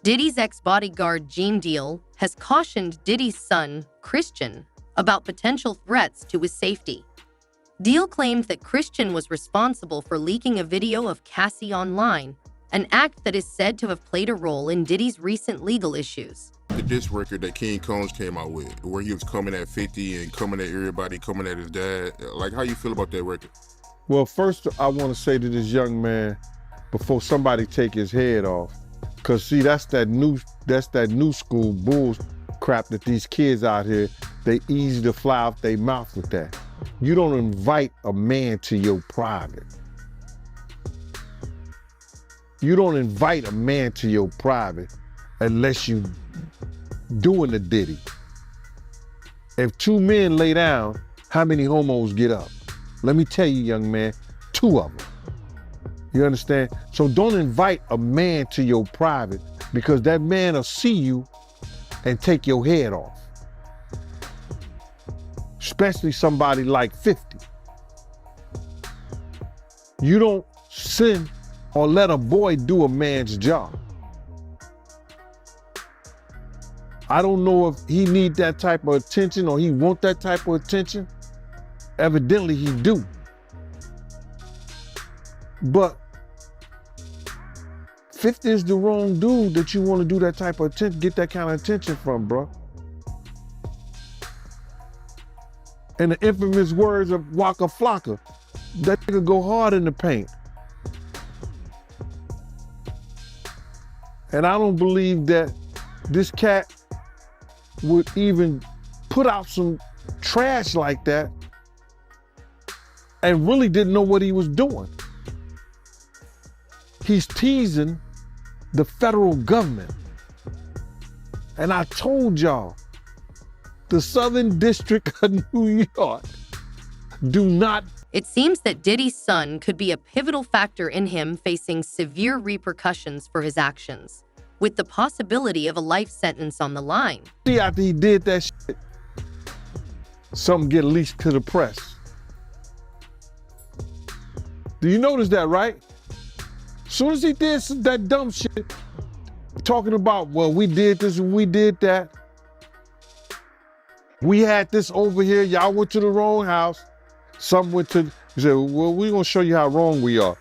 Diddy's ex-bodyguard Gene Deal has cautioned Diddy's son, Christian, about potential threats to his safety. Deal claimed that Christian was responsible for leaking a video of Cassie online, an act that is said to have played a role in Diddy's recent legal issues. The diss record that King Combs came out with, where he was coming at 50 and coming at everybody, coming at his dad. Like, how you feel about that record? Well, first I want to say to this young man, before somebody take his head off, because see, that's that new school bull crap that these kids out here, they easy to fly out their mouth with that. You don't invite a man to your private. You don't invite a man to your private unless you doing the Diddy. If two men lay down, how many homos get up? Let me tell you, young man, 2 of them. You understand? So don't invite a man to your private, because that man will see you and take your head off. Especially somebody like 50. You don't send or let a boy do a man's job. I don't know if he need that type of attention or he want that type of attention. Evidently he do. But 50 is the wrong dude that you want to do that type of attention, get that kind of attention from, bro. And the infamous words of Waka Flocka, that nigga go hard in the paint. And I don't believe that this cat would even put out some trash like that and really didn't know what he was doing. He's teasing the federal government. And I told y'all, the Southern District of New York do not. It seems that Diddy's son could be a pivotal factor in him facing severe repercussions for his actions, with the possibility of a life sentence on the line. See, after he did that shit, something get leaked to the press. Do you notice that, right? As soon as he did that dumb shit, talking about, well, we did this and we did that. We had this over here, y'all went to the wrong house. Some went to, he said, well, we're gonna show you how wrong we are.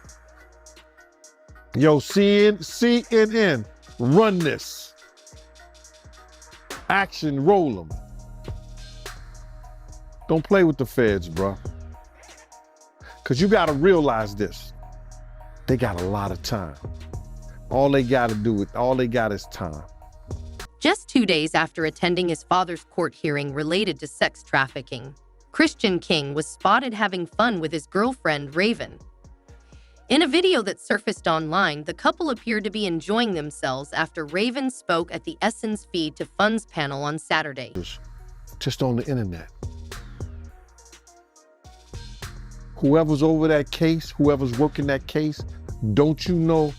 Yo, CNN, run this. Action, roll them. Don't play with the feds, bro. Because you got to realize this. They got a lot of time. All they got is time. Just 2 days after attending his father's court hearing related to sex trafficking, Christian King was spotted having fun with his girlfriend, Raven. In a video that surfaced online, the couple appeared to be enjoying themselves after Raven spoke at the Essence Feed to Funds panel on Saturday. Just on the internet. Whoever's over that case, whoever's working that case, don't you know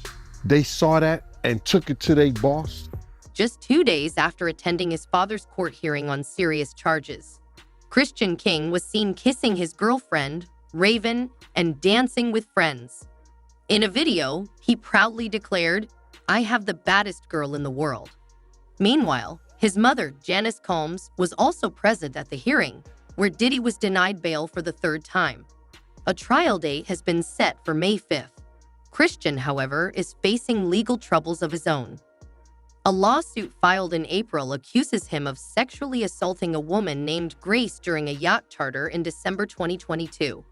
they saw that and took it to their boss? Just 2 days after attending his father's court hearing on serious charges, Christian King was seen kissing his girlfriend, Raven, and dancing with friends. In a video, he proudly declared, "I have the baddest girl in the world." Meanwhile, his mother, Janice Combs, was also present at the hearing, where Diddy was denied bail for the 3rd time. A trial date has been set for May 5th. Christian, however, is facing legal troubles of his own. A lawsuit filed in April accuses him of sexually assaulting a woman named Grace during a yacht charter in December 2022.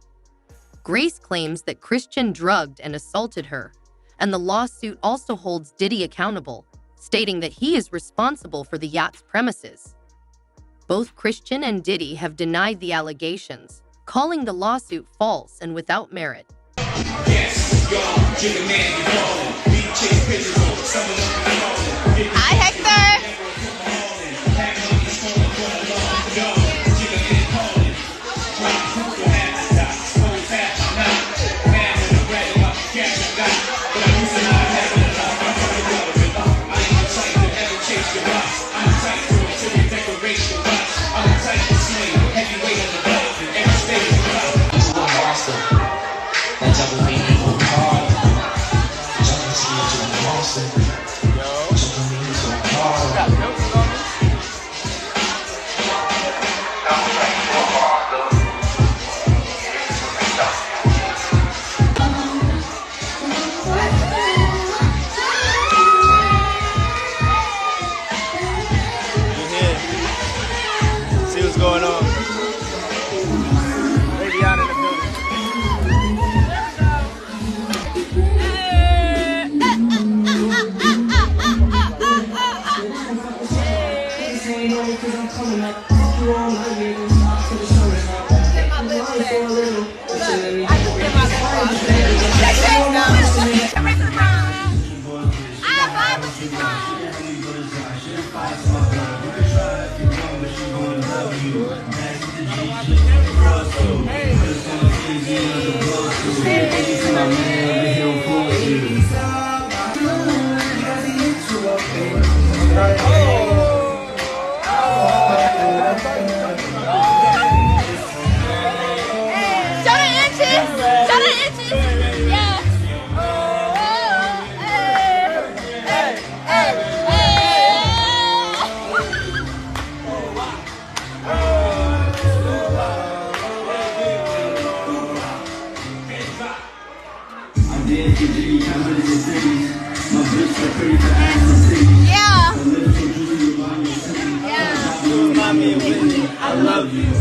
Grace claims that Christian drugged and assaulted her, and the lawsuit also holds Diddy accountable, stating that he is responsible for the yacht's premises. Both Christian and Diddy have denied the allegations, calling the lawsuit false and without merit. Hi, Hector. Yo. I love you.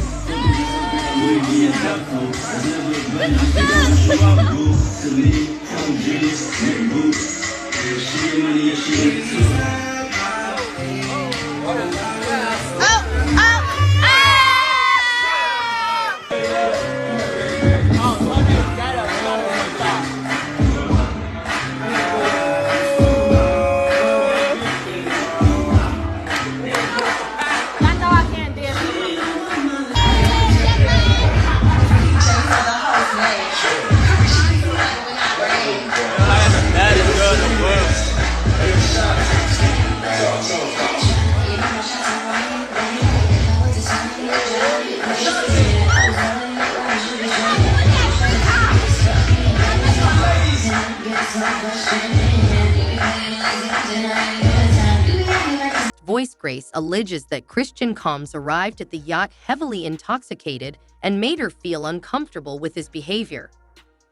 Voice Grace alleges that Christian Combs arrived at the yacht heavily intoxicated and made her feel uncomfortable with his behavior.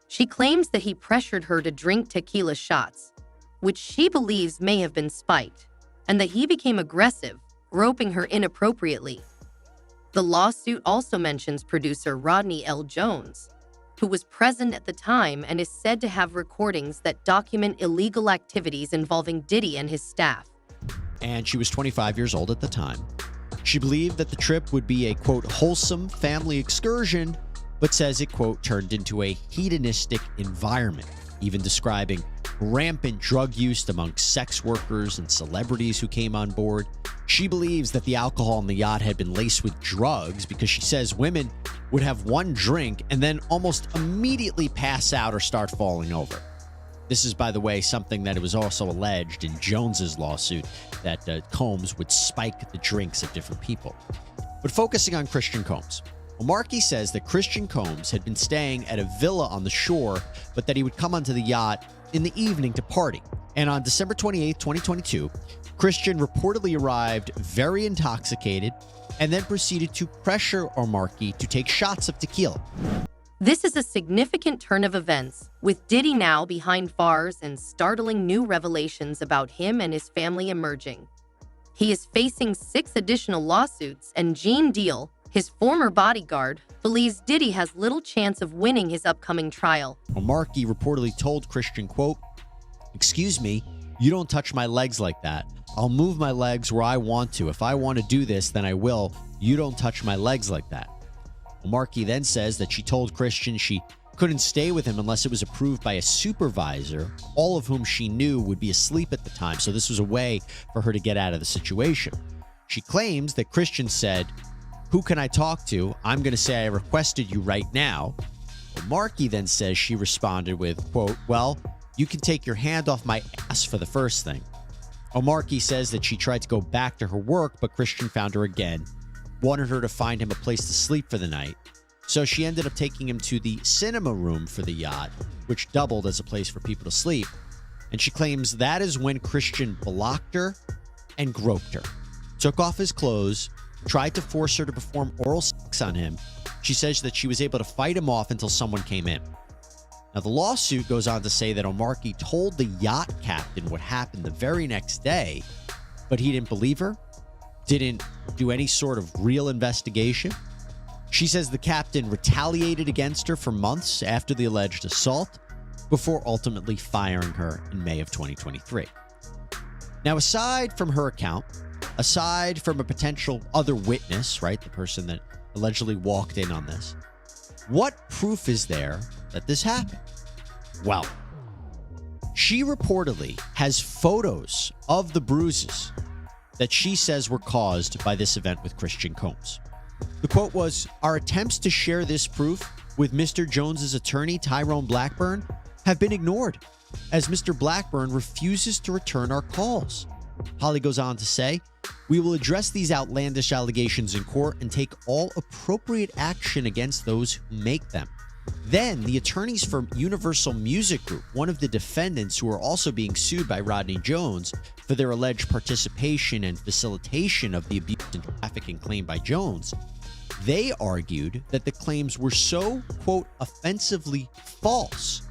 She claims that he pressured her to drink tequila shots, which she believes may have been spiked, and that he became aggressive, groping her inappropriately. The lawsuit also mentions producer Rodney L. Jones, who was present at the time and is said to have recordings that document illegal activities involving Diddy and his staff. And she was 25 years old at the time. She believed that the trip would be a, quote, wholesome family excursion, but says it, quote, turned into a hedonistic environment, even describing rampant drug use amongst sex workers and celebrities who came on board. She believes that the alcohol on the yacht had been laced with drugs because she says women would have one drink and then almost immediately pass out or start falling over. This is, by the way, something that it was also alleged in Jones's lawsuit, that Combs would spike the drinks of different people. But focusing on Christian Combs, Markey says that Christian Combs had been staying at a villa on the shore, but that he would come onto the yacht in the evening to party. And on December 28, 2022, Christian reportedly arrived very intoxicated and then proceeded to pressure Markey to take shots of tequila. This is a significant turn of events, with Diddy now behind bars and startling new revelations about him and his family emerging. He is facing 6 additional lawsuits, and Gene Deal, his former bodyguard, believes Diddy has little chance of winning his upcoming trial. Markey reportedly told Christian, quote, "Excuse me, you don't touch my legs like that. I'll move my legs where I want to. If I want to do this, then I will. You don't touch my legs like that." Markey then says that she told Christian she couldn't stay with him unless it was approved by a supervisor, all of whom she knew would be asleep at the time, so this was a way for her to get out of the situation. She claims that Christian said, "Who can I talk to? I'm going to say I requested you right now." Markey then says she responded with, quote, "Well, you can take your hand off my ass for the first thing." Markey says that she tried to go back to her work, but Christian found her again, wanted her to find him a place to sleep for the night. So she ended up taking him to the cinema room for the yacht, which doubled as a place for people to sleep. And she claims that is when Christian blocked her and groped her, took off his clothes, tried to force her to perform oral sex on him. She says that she was able to fight him off until someone came in. Now, the lawsuit goes on to say that Markey told the yacht captain what happened the very next day, but he didn't believe her, didn't do any sort of real investigation. She says the captain retaliated against her for months after the alleged assault, before ultimately firing her in May of 2023. Now, aside from her account, aside from a potential other witness, right, the person that allegedly walked in on this, what proof is there that this happened? Well, she reportedly has photos of the bruises that she says were caused by this event with Christian Combs. The quote was, "Our attempts to share this proof with Mr. Jones's attorney, Tyrone Blackburn, have been ignored, as Mr. Blackburn refuses to return our calls." Holly goes on to say, "We will address these outlandish allegations in court and take all appropriate action against those who make them." Then the attorneys for Universal Music Group, one of the defendants who are also being sued by Rodney Jones for their alleged participation and facilitation of the abuse and trafficking claimed by Jones, they argued that the claims were so, quote, offensively false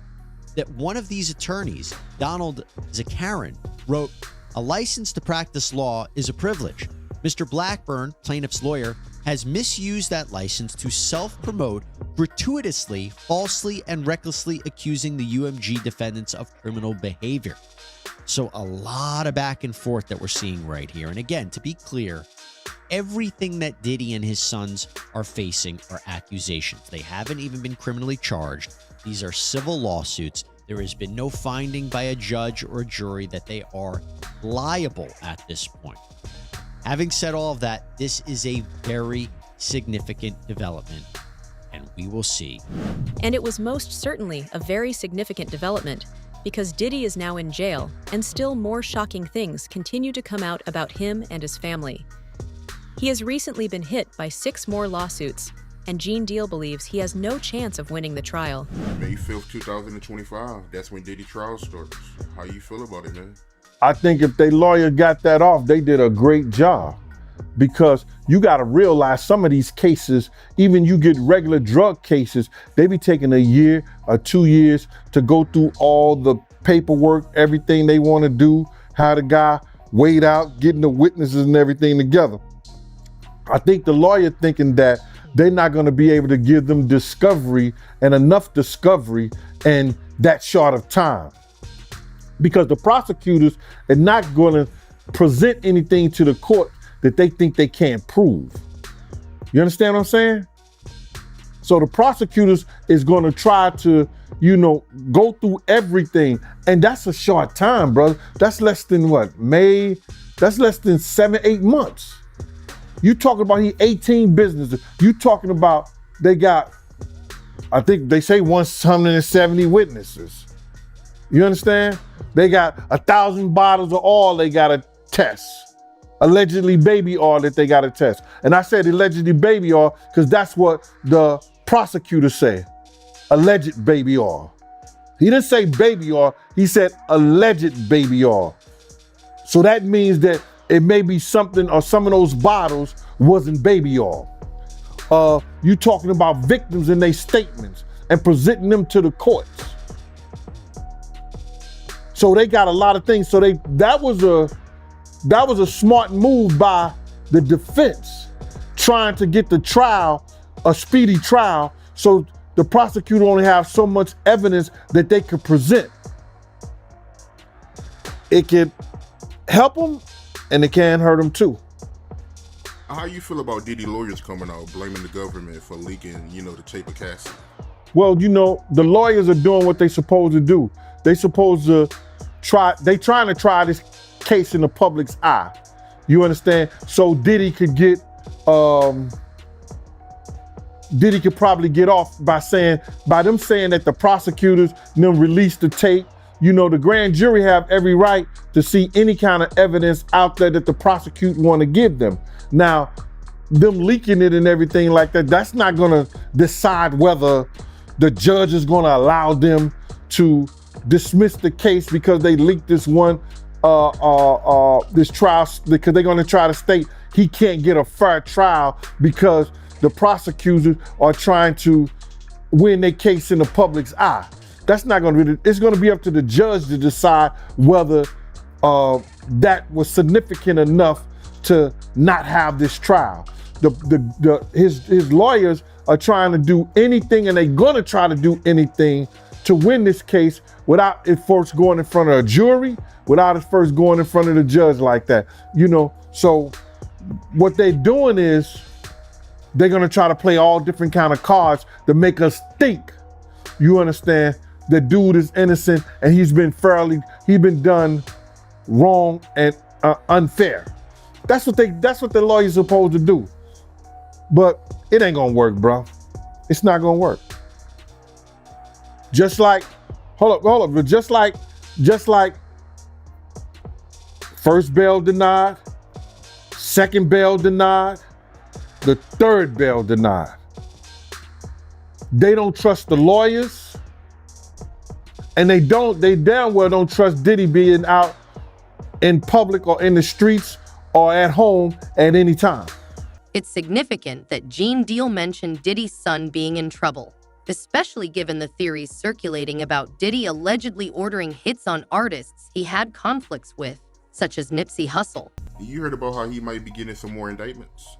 that one of these attorneys, Donald Zakarin, wrote, "A license to practice law is a privilege. Mr. Blackburn, plaintiff's lawyer, has misused that license to self-promote, gratuitously, falsely, and recklessly accusing the UMG defendants of criminal behavior." So a lot of back and forth that we're seeing right here. And again, to be clear, everything that Diddy and his sons are facing are accusations. They haven't even been criminally charged. These are civil lawsuits. There has been no finding by a judge or a jury that they are liable at this point. Having said all of that, this is a very significant development, and we will see. And it was most certainly a very significant development, because Diddy is now in jail, and still more shocking things continue to come out about him and his family. He has recently been hit by 6 more lawsuits, and Gene Deal believes he has no chance of winning the trial. May 5th, 2025. That's when Diddy trial starts. How you feel about it, man? I think if their lawyer got that off, they did a great job, because you got to realize some of these cases, even you get regular drug cases, they be taking a year or 2 years to go through all the paperwork, everything they want to do, how the guy weighed out, getting the witnesses and everything together. I think the lawyer thinking that they're not going to be able to give them discovery and enough discovery in that short of time, because the prosecutors are not going to present anything to the court that they think they can't prove. You understand what I'm saying? So the prosecutors is going to try to, go through everything. And that's a short time, brother. That's less than May? That's less than 7-8 months. You talking about 18 businesses. You talking about they got, I think they say 170 witnesses. You understand? They got 1,000 bottles of oil they got to test. Allegedly baby oil that they got to test. And I said allegedly baby oil because that's what the prosecutor said. Alleged baby oil. He didn't say baby oil. He said alleged baby oil. So that means that it may be something, or some of those bottles wasn't baby oil. You talking about victims and their statements and presenting them to the courts. So they got a lot of things. So that was a smart move by the defense, trying to get the trial, a speedy trial, so the prosecutor only have so much evidence that they could present. It could help them and it can hurt them too. How you feel about Diddy lawyers coming out blaming the government for leaking, the tape of Cassie? Well, the lawyers are doing what they're supposed to do. They supposed to trying to try this case in the public's eye. You understand? So Diddy could probably get off by them saying that the prosecutors them released the tape. The grand jury have every right to see any kind of evidence out there that the prosecutor want to give them. Now, them leaking it and everything like that, that's not going to decide whether the judge is going to allow them to dismiss the case because they leaked this this trial, because they're going to try to state he can't get a fair trial because the prosecutors are trying to win their case in the public's eye. That's not going to be, it's going to be up to the judge to decide whether that was significant enough to not have this trial. His lawyers are trying to do anything, and they're going to try to do anything to win this case without it first going in front of a jury, without it first going in front of the judge like that. So what they're doing is they're gonna try to play all different kind of cards to make us think, you understand, the dude is innocent and he's been done wrong and unfair. That's what the lawyer's supposed to do. But it ain't gonna work, bro. It's not gonna work. Just like, hold up, just like first bail denied, second bail denied, the third bail denied. They don't trust the lawyers, and they damn well don't trust Diddy being out in public or in the streets or at home at any time. It's significant that Gene Deal mentioned Diddy's son being in trouble, especially given the theories circulating about Diddy allegedly ordering hits on artists he had conflicts with, such as Nipsey Hussle. You heard about how he might be getting some more indictments?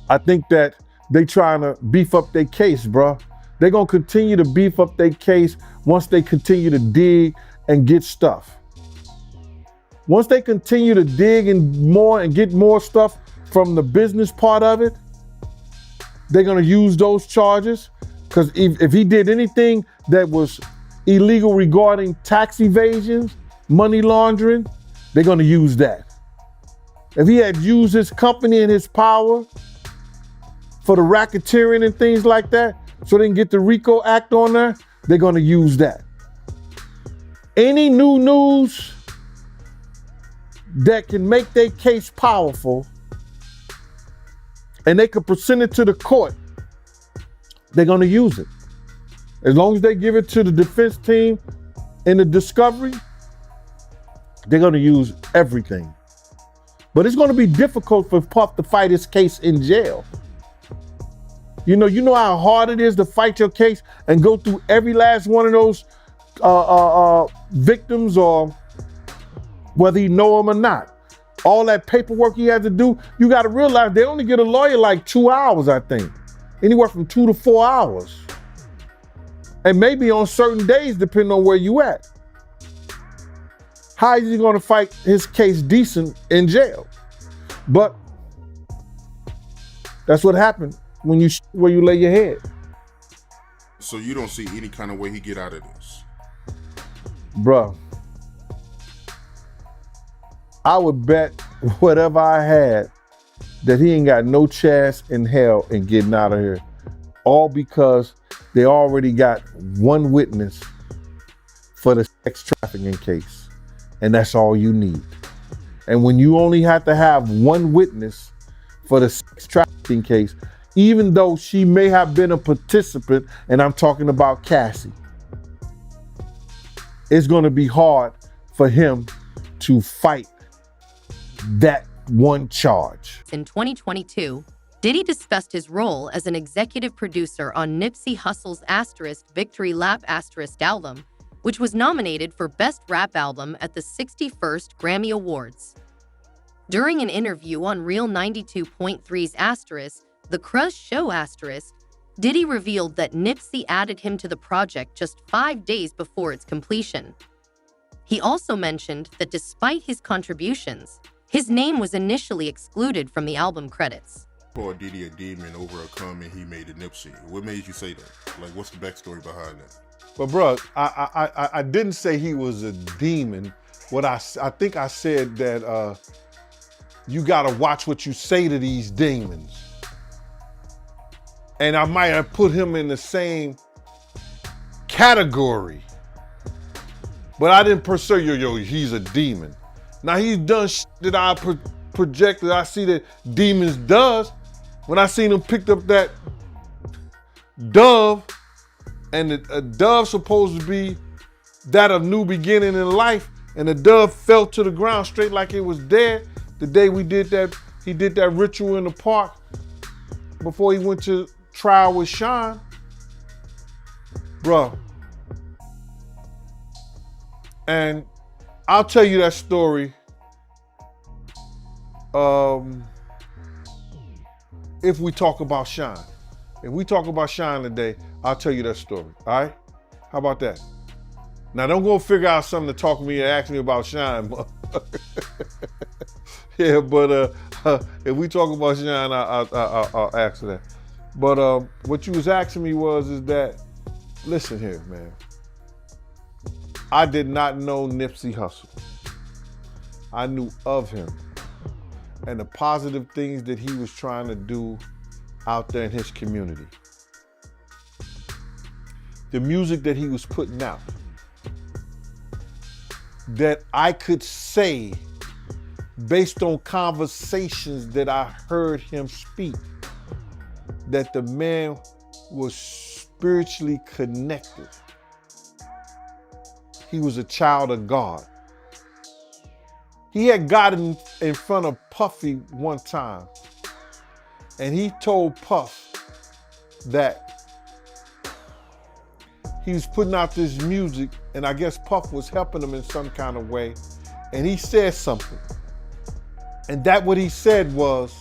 I think that they trying to beef up their case, bro. They're gonna continue to beef up their case once they continue to dig and get stuff. Once they continue to dig and get more stuff from the business part of it, they're gonna use those charges. Because if he did anything that was illegal regarding tax evasions, money laundering, they're gonna use that. If he had used his company and his power for the racketeering and things like that, so they can get the RICO Act on there, they're gonna use that. Any new news that can make their case powerful and they could present it to the court, they're gonna use it. As long as they give it to the defense team in the discovery, they're gonna use everything. But it's gonna be difficult for Puff to fight his case in jail. You know how hard it is to fight your case and go through every last one of those victims, or whether you know them or not. All that paperwork he has to do, you gotta realize they only get a lawyer like 2 hours, I think. Anywhere from 2 to 4 hours. And maybe on certain days, depending on where you at. How is he gonna fight his case decent in jail? But that's what happened where you lay your head. So you don't see any kind of way he get out of this? Bruh, I would bet whatever I had that he ain't got no chance in hell in getting out of here. All because they already got one witness for the sex trafficking case. And that's all you need. And when you only have to have one witness for the sex trafficking case, even though she may have been a participant, and I'm talking about Cassie, it's gonna be hard for him to fight that one charge. In 2022, Diddy discussed his role as an executive producer on Nipsey Hussle's * Victory Lap * album, which was nominated for Best Rap Album at the 61st Grammy Awards. During an interview on Real 92.3's * The Crush Show *, Diddy revealed that Nipsey added him to the project just 5 days before its completion. He also mentioned that despite his contributions, his name was initially excluded from the album credits. Called Diddy a demon over a comment he made to Nipsey. What made you say that? Like, what's the backstory behind that? But bro, I didn't say he was a demon. What I think I said that you gotta watch what you say to these demons. And I might have put him in the same category. But I didn't per se, he's a demon. Now he's done shit that I projected, I see that demons does. When I seen him picked up that dove, and a dove supposed to be that of new beginning in life, and the dove fell to the ground straight like it was dead. The day we did that, he did that ritual in the park before he went to trial with Sean. Bruh. And I'll tell you that story if we talk about Sean. If we talk about Sean today, I'll tell you that story, all right? How about that? Now don't go figure out something to talk to me and ask me about Shine. Yeah, but if we talk about Shine, I'll ask that. But what you was asking me is that, listen here, man. I did not know Nipsey Hussle. I knew of him and the positive things that he was trying to do out there in his community. The music that he was putting out, that I could say, based on conversations that I heard him speak, that the man was spiritually connected. He was a child of God. He had gotten in front of Puffy one time, and he told Puff that he was putting out this music, and I guess Puff was helping him in some kind of way, and he said something. And that what he said was,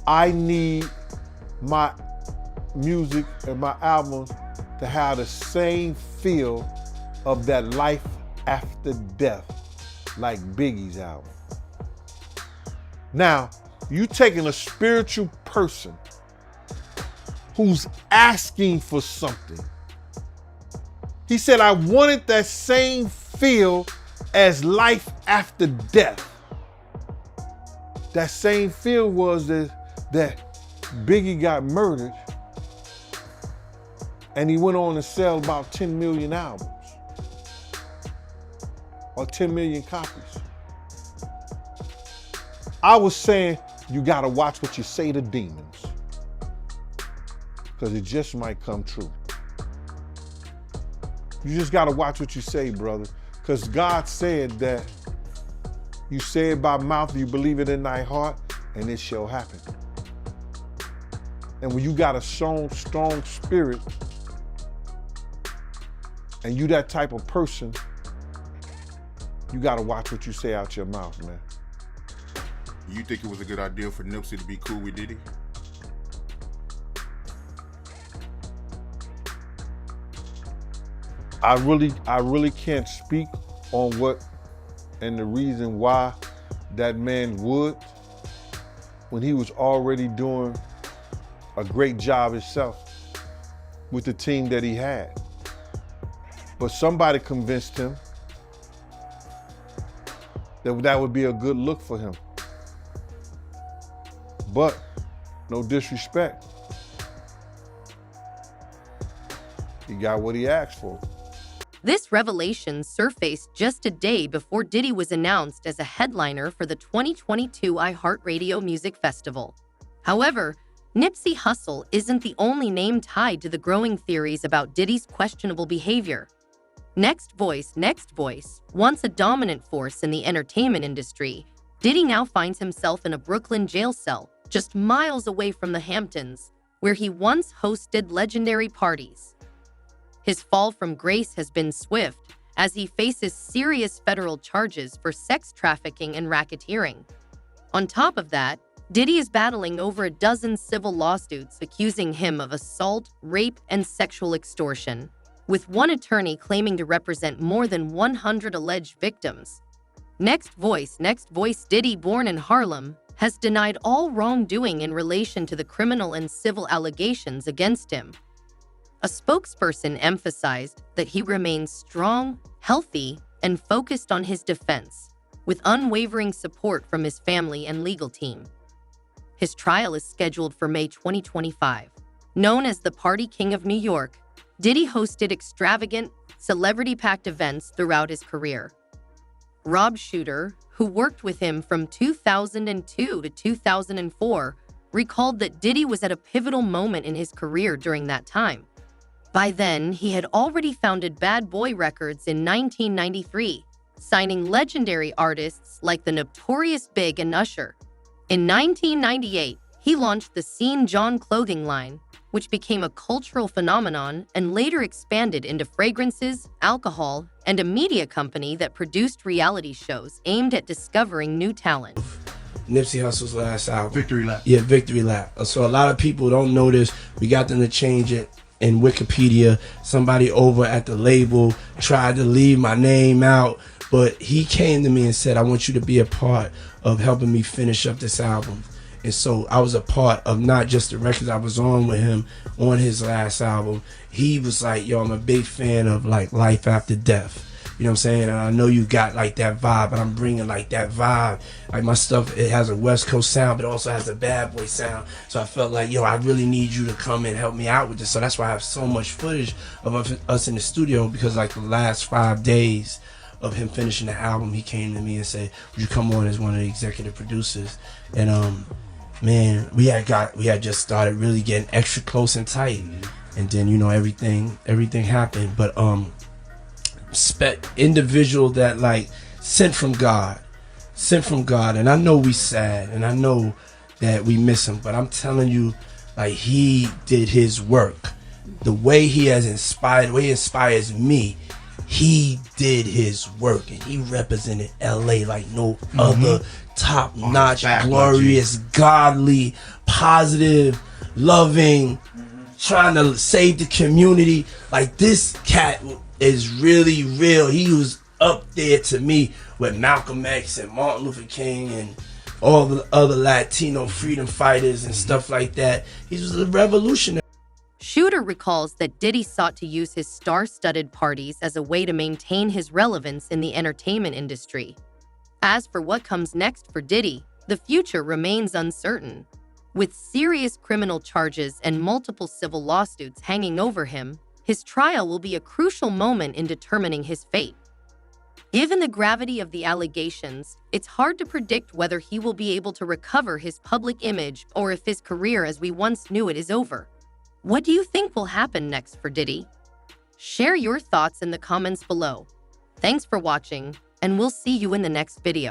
I need my music and my albums to have the same feel of that life after death, like Biggie's album. Now, you taking a spiritual person who's asking for something. He said, I wanted that same feel as life after death. That same feel was that Biggie got murdered and he went on to sell about 10 million albums or 10 million copies. I was saying, you gotta watch what you say to demons, because it just might come true. You just gotta watch what you say, brother, because God said that you say it by mouth, you believe it in thy heart, and it shall happen. And when you got a strong spirit, and you that type of person, you gotta watch what you say out your mouth, man. You think it was a good idea for Nipsey to be cool with Diddy? I really can't speak on what and the reason why that man would, when he was already doing a great job himself with the team that he had. But somebody convinced him that would be a good look for him. But no disrespect, he got what he asked for. This revelation surfaced just a day before Diddy was announced as a headliner for the 2022 iHeartRadio Music Festival. However, Nipsey Hussle isn't the only name tied to the growing theories about Diddy's questionable behavior. Next Voice, once a dominant force in the entertainment industry, Diddy now finds himself in a Brooklyn jail cell, just miles away from the Hamptons, where he once hosted legendary parties. His fall from grace has been swift, as he faces serious federal charges for sex trafficking and racketeering. On top of that, Diddy is battling over a dozen civil lawsuits accusing him of assault, rape, and sexual extortion, with one attorney claiming to represent more than 100 alleged victims. Next Voice, Diddy, born in Harlem, has denied all wrongdoing in relation to the criminal and civil allegations against him. A spokesperson emphasized that he remains strong, healthy, and focused on his defense, with unwavering support from his family and legal team. His trial is scheduled for May 2025. Known as the Party King of New York, Diddy hosted extravagant, celebrity-packed events throughout his career. Rob Shooter, who worked with him from 2002 to 2004, recalled that Diddy was at a pivotal moment in his career during that time. By then, he had already founded Bad Boy Records in 1993, signing legendary artists like the Notorious Big and Usher. In 1998, he launched the Scene John clothing line, which became a cultural phenomenon and later expanded into fragrances, alcohol, and a media company that produced reality shows aimed at discovering new talent. Nipsey Hussle's last album. Victory Lap. Yeah, Victory Lap. So a lot of people don't know this. We got them to change it. in Wikipedia. Somebody over at the label tried to leave my name out, but he came to me and said, I want you to be a part of helping me finish up this album. And so I was a part of not just the records I was on with him on his last album. He was like, yo, I'm a big fan of like Life After Death. You know what I'm saying? And I know you got like that vibe, but I'm bringing like that vibe. Like my stuff, it has a West Coast sound, but it also has a bad boy sound. So I felt like, yo, I really need you to come and help me out with this. So that's why I have so much footage of us in the studio, because like the last 5 days of him finishing the album, he came to me and said, would you come on as one of the executive producers? And man, we had just started really getting extra close and tight. And then, you know, everything happened. But individual that like sent from God. And I know we sad, and I know that we miss him, but I'm telling you, like, he did his work. The way he has inspired, the way he inspires me, he did his work, and he represented LA like no other. Top-notch, glorious, godly, positive, loving, trying to save the community. Like, this cat is really real. He was up there to me with Malcolm X and Martin Luther King and all the other Latino freedom fighters and stuff like that. He was a revolutionary. Shooter recalls that Diddy sought to use his star-studded parties as a way to maintain his relevance in the entertainment industry. As for what comes next for Diddy, the future remains uncertain. With serious criminal charges and multiple civil lawsuits hanging over him, his trial will be a crucial moment in determining his fate. Given the gravity of the allegations, it's hard to predict whether he will be able to recover his public image or if his career as we once knew it is over. What do you think will happen next for Diddy? Share your thoughts in the comments below. Thanks for watching, and we'll see you in the next video.